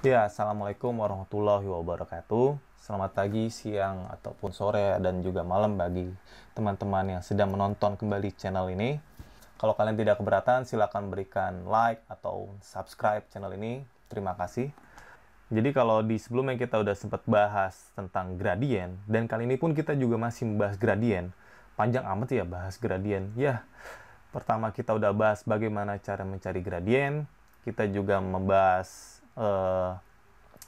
Ya, Assalamualaikum warahmatullahi wabarakatuh. Selamat pagi, siang, ataupun sore, dan juga malam bagi teman-teman yang sedang menonton kembali channel ini. Kalau kalian tidak keberatan, silakan berikan like atau subscribe channel ini. Terima kasih. Jadi kalau di sebelumnya kita udah sempat bahas tentang gradien, dan kali ini pun kita juga masih membahas gradien. Panjang amat ya bahas gradien. Ya, pertama kita udah bahas bagaimana cara mencari gradien. Kita juga membahas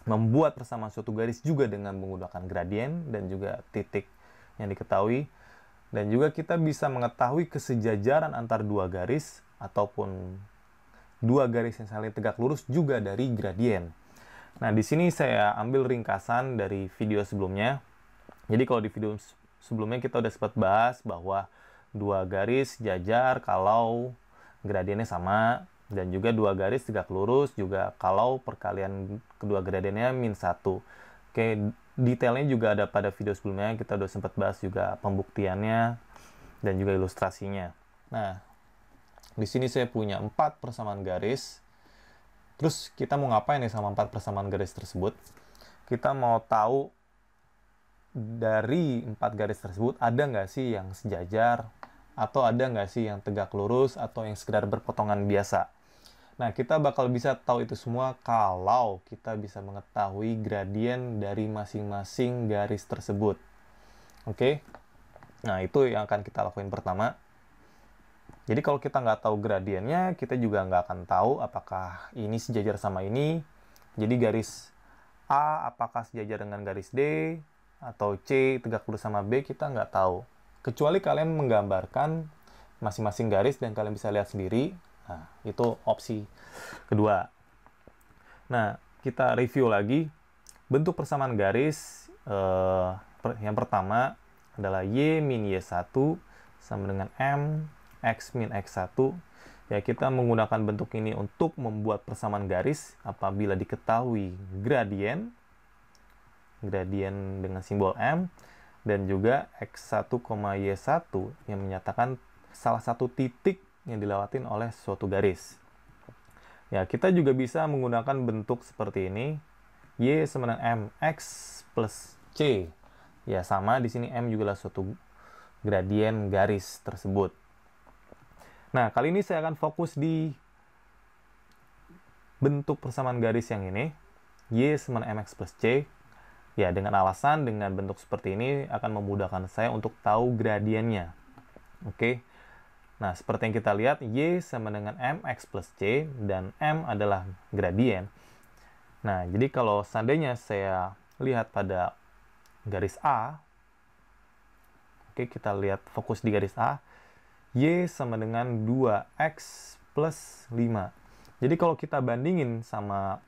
membuat persamaan suatu garis juga dengan menggunakan gradien dan juga titik yang diketahui. Dan juga kita bisa mengetahui kesejajaran antar dua garis ataupun dua garis yang saling tegak lurus juga dari gradien. Nah, di sini saya ambil ringkasan dari video sebelumnya. Jadi kalau di video sebelumnya kita udah sempat bahas bahwa dua garis jajar kalau gradiennya sama, dan juga dua garis tegak lurus juga kalau perkalian kedua gradiennya min 1. Oke, detailnya juga ada pada video sebelumnya, kita udah sempat bahas juga pembuktiannya dan juga ilustrasinya. Nah, di sini saya punya 4 persamaan garis. Terus kita mau ngapain nih sama 4 persamaan garis tersebut? Kita mau tahu dari 4 garis tersebut ada nggak sih yang sejajar, atau ada nggak sih yang tegak lurus, atau yang sekedar berpotongan biasa. Nah, kita bakal bisa tahu itu semua kalau kita bisa mengetahui gradien dari masing-masing garis tersebut. Oke? Nah, itu yang akan kita lakuin pertama. Jadi kalau kita nggak tahu gradiennya, kita juga nggak akan tahu apakah ini sejajar sama ini. Jadi garis A apakah sejajar dengan garis D, atau C tegak lurus sama B, kita nggak tahu. Kecuali kalian menggambarkan masing-masing garis dan kalian bisa lihat sendiri. Nah, itu opsi kedua. Nah, kita review lagi. Bentuk persamaan garis yang pertama adalah Y min Y1 sama dengan M X min X1. Ya, kita menggunakan bentuk ini untuk membuat persamaan garis apabila diketahui gradien dengan simbol M, dan juga X1, Y1 yang menyatakan salah satu titik yang dilewatin oleh suatu garis. Ya, kita juga bisa menggunakan bentuk seperti ini. Y sama dengan MX plus C. Ya, sama di sini M juga adalah suatu gradien garis tersebut. Nah, kali ini saya akan fokus di bentuk persamaan garis yang ini. Y sama dengan MX plus C. Ya, dengan alasan dengan bentuk seperti ini akan memudahkan saya untuk tahu gradiennya. Oke. Nah, seperti yang kita lihat, Y sama dengan MX plus C, dan M adalah gradien. Nah, jadi kalau seandainya saya lihat pada garis A, oke, kita lihat fokus di garis A, Y sama dengan 2X plus 5. Jadi kalau kita bandingin sama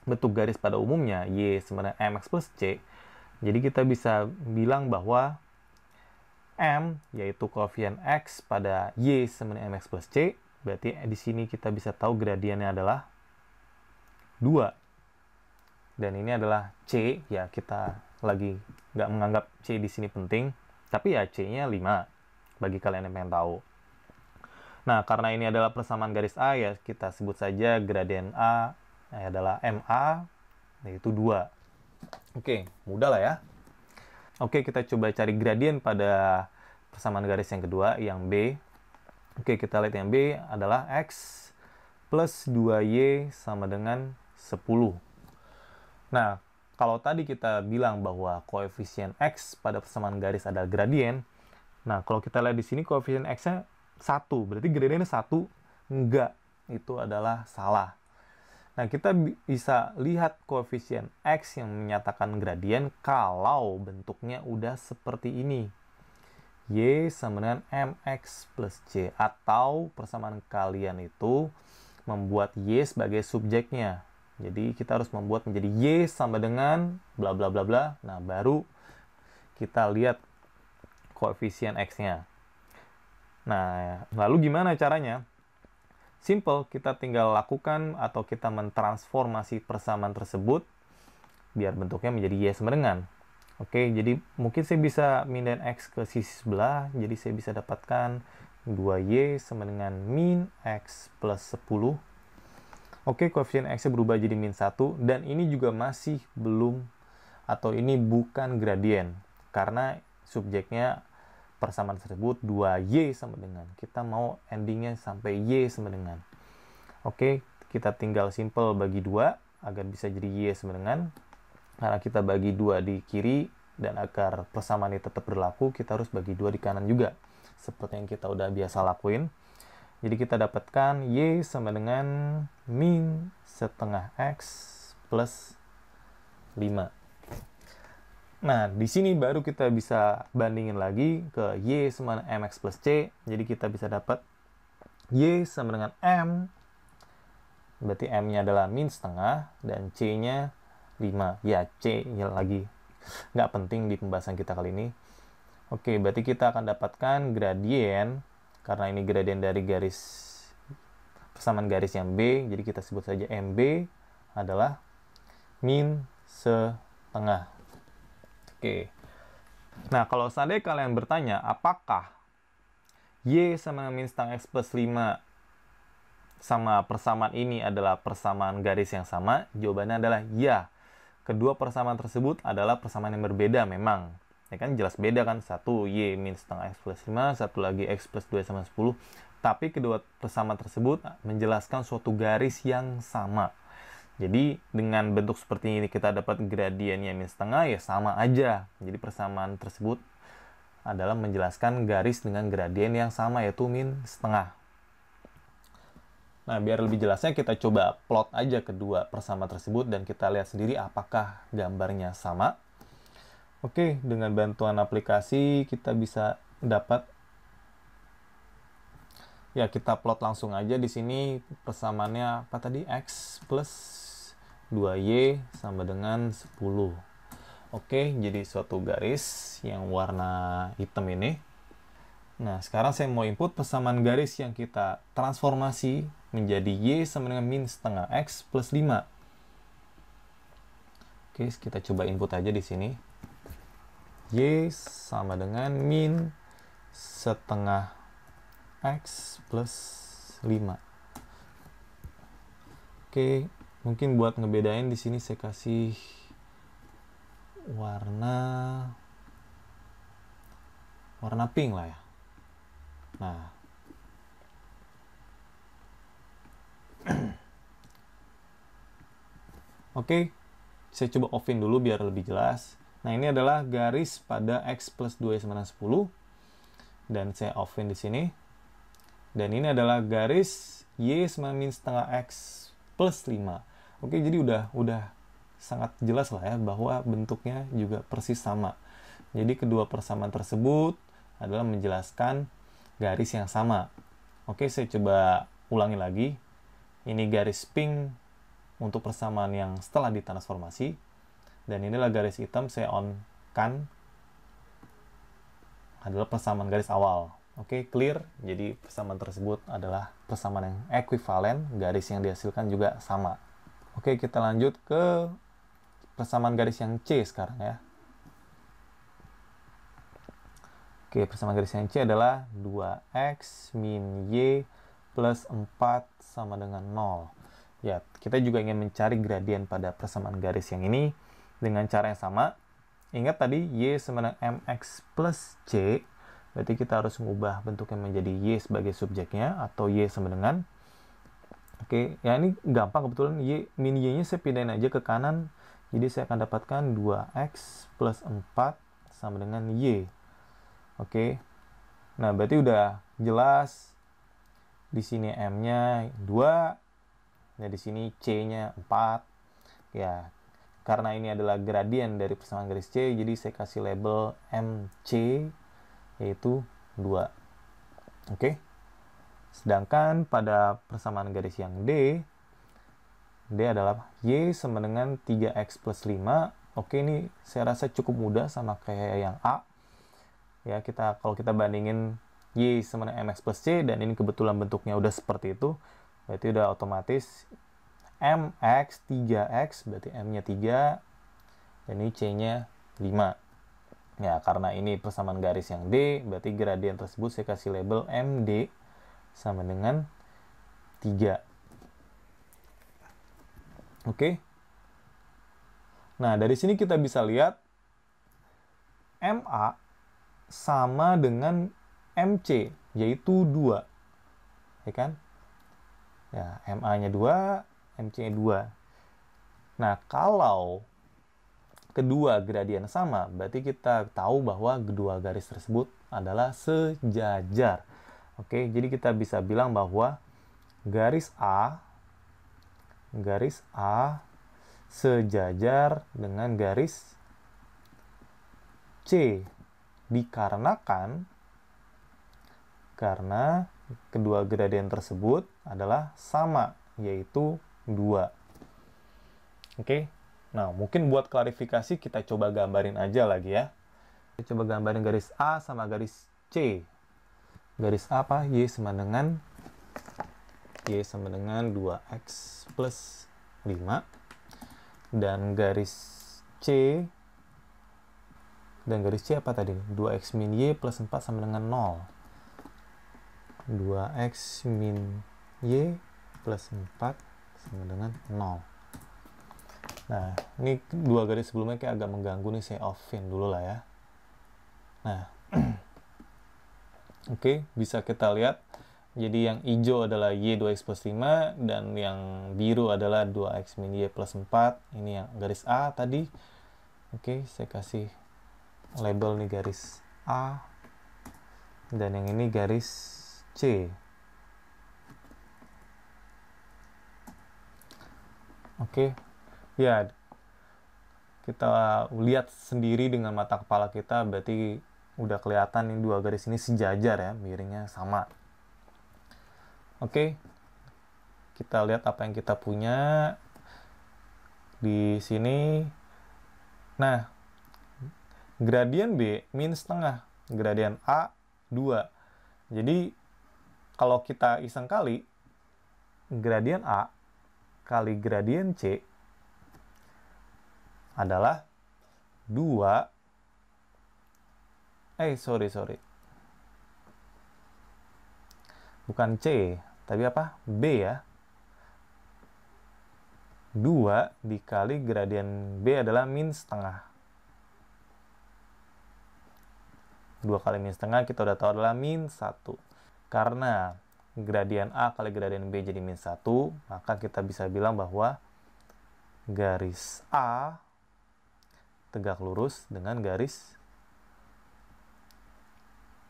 bentuk garis pada umumnya, Y sama dengan MX plus C, jadi kita bisa bilang bahwa M, yaitu koefisien X pada Y sama dengan MX plus C, berarti di sini kita bisa tahu gradiennya adalah 2. Dan ini adalah C, ya kita lagi nggak menganggap C di sini penting, tapi ya C-nya 5, bagi kalian yang pengen tahu. Nah, karena ini adalah persamaan garis A, ya kita sebut saja gradien A adalah MA, yaitu 2. Oke, mudah lah ya. Oke, kita coba cari gradien pada persamaan garis yang kedua, yang B. Oke, kita lihat yang B adalah X plus 2Y sama dengan 10. Nah, kalau tadi kita bilang bahwa koefisien X pada persamaan garis adalah gradien, nah kalau kita lihat di sini koefisien X-nya 1, berarti gradiennya 1. Enggak, itu adalah salah. Nah, kita bisa lihat koefisien X yang menyatakan gradien kalau bentuknya udah seperti ini. Y sama dengan MX plus C. Atau persamaan kalian itu membuat Y sebagai subjeknya. Jadi, kita harus membuat menjadi Y sama dengan bla bla bla bla. Nah, baru kita lihat koefisien X-nya. Nah, lalu gimana caranya? Simple, kita tinggal lakukan atau kita mentransformasi persamaan tersebut biar bentuknya menjadi Y sama dengan. Oke, jadi mungkin saya bisa mindahin X ke sisi sebelah, jadi saya bisa dapatkan 2Y sama dengan min X plus 10. Oke, koefisien X-nya berubah jadi min 1, dan ini juga masih belum, atau ini bukan gradien, karena subjeknya persamaan tersebut 2Y sama dengan. Kita mau endingnya sampai Y sama dengan. Oke, kita tinggal simple bagi 2, agar bisa jadi Y sama dengan. Karena kita bagi 2 di kiri, dan agar persamaan ini tetap berlaku, kita harus bagi 2 di kanan juga. Seperti yang kita udah biasa lakuin. Jadi kita dapatkan Y sama dengan min setengah X plus 5. Nah, di sini baru kita bisa bandingin lagi ke Y sama dengan MX plus C. Jadi kita bisa dapat Y sama dengan M. Berarti M-nya adalah min setengah dan C-nya 5. Ya, C-nya lagi nggak penting di pembahasan kita kali ini. Oke, berarti kita akan dapatkan gradien. Karena ini gradien dari garis persamaan garis yang B, jadi kita sebut saja MB adalah min setengah. Oke. Nah, kalau seandainya kalian bertanya, apakah Y sama min setengah X plus 5 sama persamaan ini adalah persamaan garis yang sama? Jawabannya adalah ya. Kedua persamaan tersebut adalah persamaan yang berbeda memang. Ya kan jelas beda kan, satu Y min setengah X plus 5, satu lagi X plus 2 sama 10. Tapi kedua persamaan tersebut menjelaskan suatu garis yang sama. Jadi dengan bentuk seperti ini kita dapat gradiennya min setengah, ya sama aja. Jadi persamaan tersebut adalah menjelaskan garis dengan gradien yang sama, yaitu min setengah. Nah, biar lebih jelasnya kita coba plot aja kedua persamaan tersebut dan kita lihat sendiri apakah gambarnya sama. Oke, dengan bantuan aplikasi kita bisa dapat, ya kita plot langsung aja di sini persamaannya apa tadi, X plus 2Y sama dengan 10. Oke, jadi suatu garis yang warna hitam ini. Nah, sekarang saya mau input persamaan garis yang kita transformasi menjadi Y sama dengan min setengah X plus 5. Oke, kita coba input aja di sini. Y sama dengan min setengah X plus 5. Oke, mungkin buat ngebedain di sini saya kasih warna pink lah ya. Nah, oke, saya coba offin dulu biar lebih jelas. Nah, ini adalah garis pada X plus 2 sama dengan 10. Dan saya offin di sini. Dan ini adalah garis Y sama min setengah X plus 5. Oke, jadi udah sangat jelas lah ya bahwa bentuknya juga persis sama. Jadi kedua persamaan tersebut adalah menjelaskan garis yang sama. Oke, saya coba ulangi lagi. Ini garis pink untuk persamaan yang setelah ditransformasi. Dan inilah garis hitam saya on-kan adalah persamaan garis awal. Oke, clear. Jadi persamaan tersebut adalah persamaan yang ekuivalen, garis yang dihasilkan juga sama. Oke, kita lanjut ke persamaan garis yang C sekarang ya. Oke, persamaan garis yang C adalah 2X min Y plus 4 sama dengan 0. Ya, kita juga ingin mencari gradien pada persamaan garis yang ini dengan cara yang sama. Ingat tadi Y sama dengan MX plus C, berarti kita harus mengubah bentuknya menjadi Y sebagai subjeknya, atau Y sama dengan. Oke, ya ini gampang kebetulan, min Y-nya saya pindahin aja ke kanan. Jadi saya akan dapatkan 2X plus 4 sama dengan Y. Oke, nah berarti udah jelas. Di sini M-nya 2, ya di sini C-nya 4. Ya, karena ini adalah gradien dari persamaan garis C, jadi saya kasih label MC, yaitu 2. Oke. Sedangkan pada persamaan garis yang D adalah Y sama dengan 3X plus 5. Oke, ini saya rasa cukup mudah sama kayak yang A. Ya, kalau kita bandingin Y sama dengan MX plus C, dan ini kebetulan bentuknya udah seperti itu, berarti udah otomatis MX 3X, berarti M-nya 3, dan ini C-nya 5. Ya, karena ini persamaan garis yang D, berarti gradien tersebut saya kasih label MD sama dengan 3. Oke. Nah, dari sini kita bisa lihat MA sama dengan MC, yaitu 2. Ya kan? Ya, MA-nya 2, MC-nya 2. Nah, kalau kedua gradien sama, berarti kita tahu bahwa kedua garis tersebut adalah sejajar. Oke, jadi kita bisa bilang bahwa garis A sejajar dengan garis C, dikarenakan karena kedua gradien tersebut adalah sama, yaitu 2. Oke, nah mungkin buat klarifikasi kita coba gambarin aja lagi ya. Kita coba gambarin garis A sama garis C. Garis A apa? Y sama dengan 2x plus 5. Dan garis C apa tadi? 2x min Y plus 4 sama dengan 0. 2x min Y plus 4 sama dengan 0. Nah, ini dua garis sebelumnya kayak agak mengganggu nih, saya offin dulu lah ya. Nah, oke, bisa kita lihat. Jadi yang hijau adalah Y 2x plus 5, dan yang biru adalah 2x min Y plus 4. Ini yang garis A tadi. Oke, saya kasih label nih garis A. Dan yang ini garis C. Oke, ya kita lihat sendiri dengan mata kepala kita, berarti udah kelihatan nih dua garis ini sejajar ya, miringnya sama. Oke, kita lihat apa yang kita punya di sini. Nah, gradien B min setengah, gradien A 2. Jadi kalau kita iseng kali, gradien A kali gradien C adalah 2. Sorry. Bukan C, tapi apa? B ya. 2 dikali gradien B adalah min setengah. 2 kali min setengah kita udah tahu adalah min 1. Karena gradien A kali gradien B jadi min 1, maka kita bisa bilang bahwa garis A tegak lurus dengan garis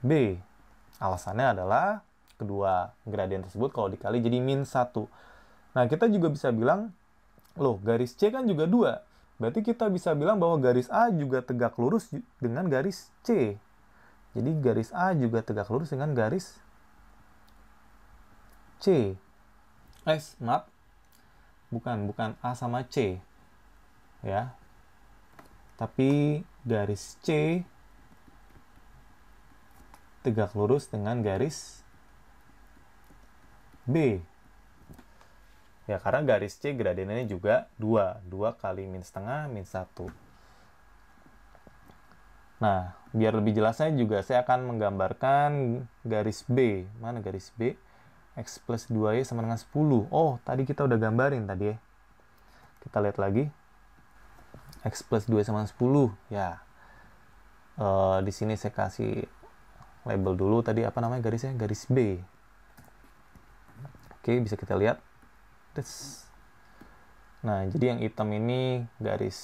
B. Alasannya adalah kedua gradien tersebut kalau dikali jadi min 1. Nah, kita juga bisa bilang, loh, garis C kan juga 2. Berarti kita bisa bilang bahwa garis A juga tegak lurus dengan garis C. Jadi garis A juga tegak lurus dengan garis C. Maaf. Bukan A sama C. Ya. Tapi garis C tegak lurus dengan garis B. Ya, karena garis C gradiennya juga 2. 2 kali min setengah, min 1. Nah, biar lebih jelasnya juga saya akan menggambarkan garis B. Mana garis B? X plus 2Y sama dengan 10. Oh, tadi kita udah gambarin tadi ya. Kita lihat lagi. X plus 2 sama 10. Ya. Di sini saya kasih label dulu tadi apa namanya garisnya? Garis B. Oke, bisa kita lihat. Nah, jadi yang hitam ini garis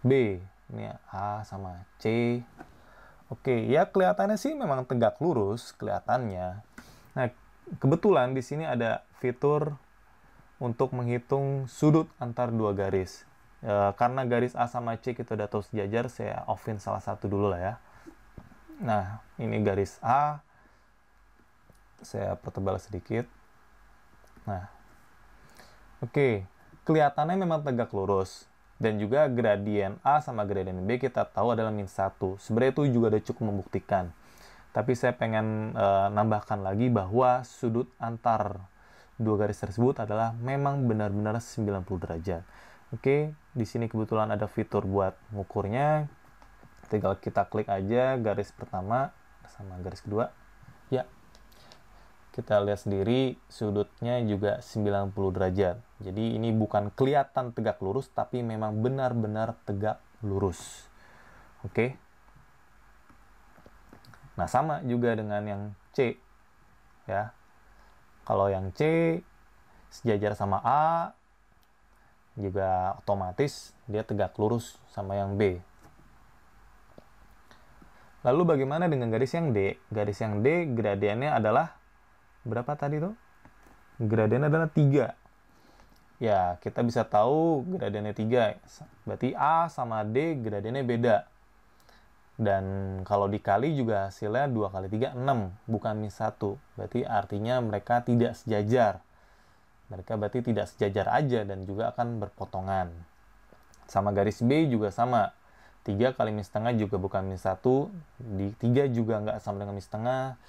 B. Ini A sama C. Oke, ya kelihatannya sih memang tegak lurus kelihatannya. Nah, kebetulan di sini ada fitur untuk menghitung sudut antar dua garis. Karena garis A sama C kita udah tahu sejajar, saya offin salah satu dulu lah ya. Nah, ini garis A. Saya pertebal sedikit. Nah, oke, kelihatannya memang tegak lurus. Dan juga gradien A sama gradien B kita tahu adalah min 1. Sebenarnya itu juga udah cukup membuktikan. Tapi saya pengen nambahkan lagi bahwa sudut antar dua garis tersebut adalah memang benar-benar 90 derajat. Oke, di sini kebetulan ada fitur buat ngukurnya. Tinggal kita klik aja garis pertama sama garis kedua. Ya, kita lihat sendiri sudutnya juga 90 derajat. Jadi ini bukan kelihatan tegak lurus, tapi memang benar-benar tegak lurus. Oke. Nah, sama juga dengan yang C. Ya. Kalau yang C sejajar sama A, juga otomatis dia tegak lurus sama yang B. Lalu bagaimana dengan garis yang D? Garis yang D gradiennya adalah berapa tadi tuh? Gradiennya adalah 3. Ya, kita bisa tahu gradiennya 3. Berarti A sama D gradiennya beda. Dan kalau dikali juga hasilnya 2 kali 3, 6. Bukan min 1. Berarti artinya mereka tidak sejajar. Mereka berarti tidak sejajar aja dan juga akan berpotongan. Sama garis B juga sama. 3 kali min setengah juga bukan min 1. Di 3 juga nggak sama dengan min setengah.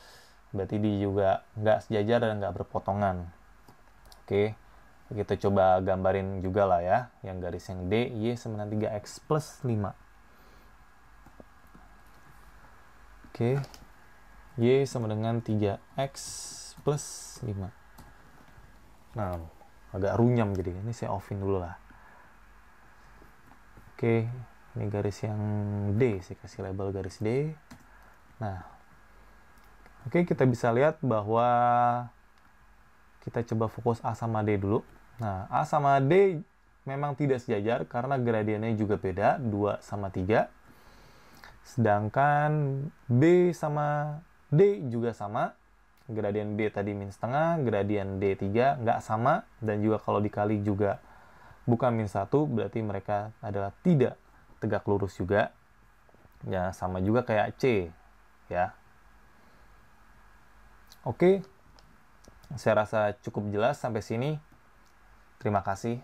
Berarti dia juga nggak sejajar dan nggak berpotongan. Oke, kita coba gambarin juga lah ya. Yang garis yang D, Y sama dengan 3X plus 5. Oke, Y sama dengan 3X plus 5. Nah, agak runyam jadi. Ini saya offin dulu lah. Oke, ini garis yang D. Saya kasih label garis D. Nah, oke, kita bisa lihat bahwa kita coba fokus A sama D dulu. Nah, A sama D memang tidak sejajar karena gradiennya juga beda, 2 sama 3. Sedangkan B sama D juga sama. Gradien B tadi min setengah, gradien D3 nggak sama, dan juga kalau dikali juga bukan min 1, berarti mereka adalah tidak tegak lurus juga. Ya, sama juga kayak C. Ya. Oke, saya rasa cukup jelas sampai sini. Terima kasih.